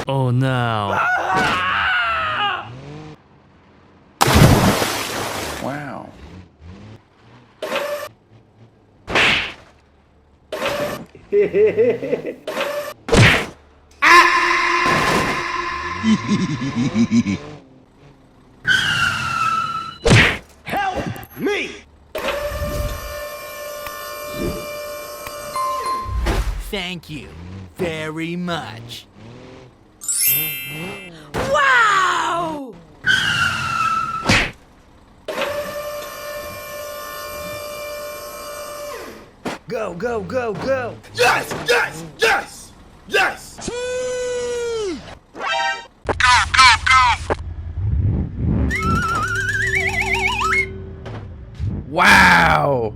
Oh no. Wow. Help me! Thank you very much. Wow! Go, go, go, go! Yes! Yes! Yes! Yes! Wow!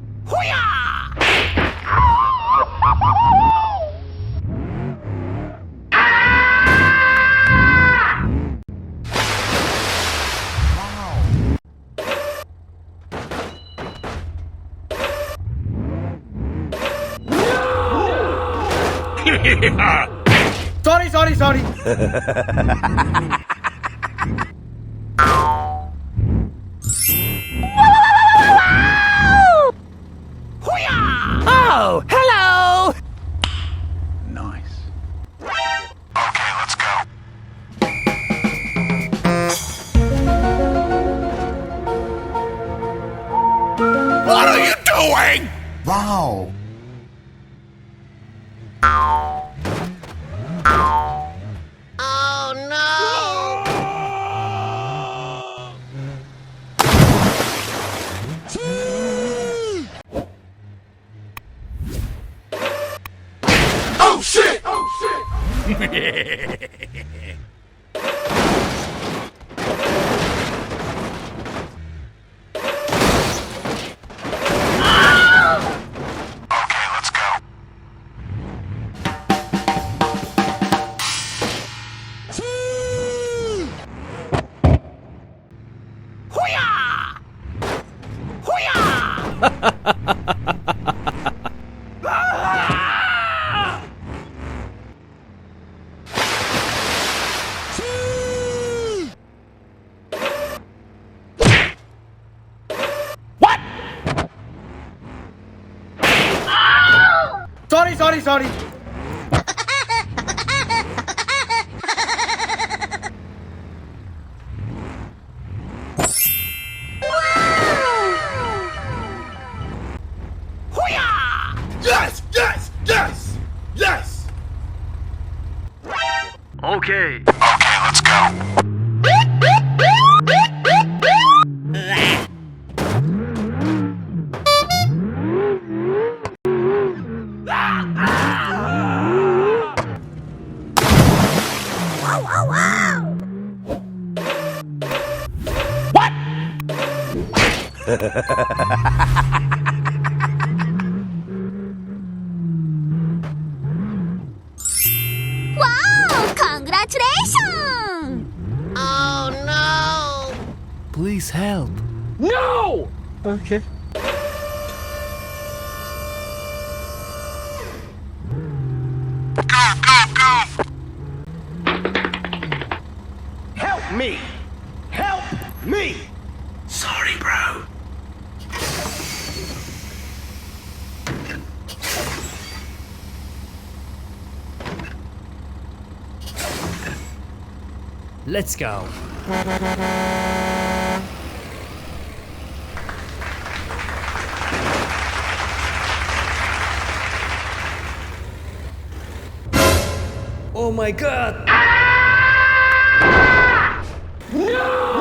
Sorry. Oh, hello! Nice. Okay, let's go. What are you doing? Wow. Oh shit! Okay, let's go. Sorry. Yes! Okay. Okay, let's go. Wow! Congratulations! Please help. No! Okay. Go! Help me! Help me! Sorry, bro. Let's go. Oh my god! No!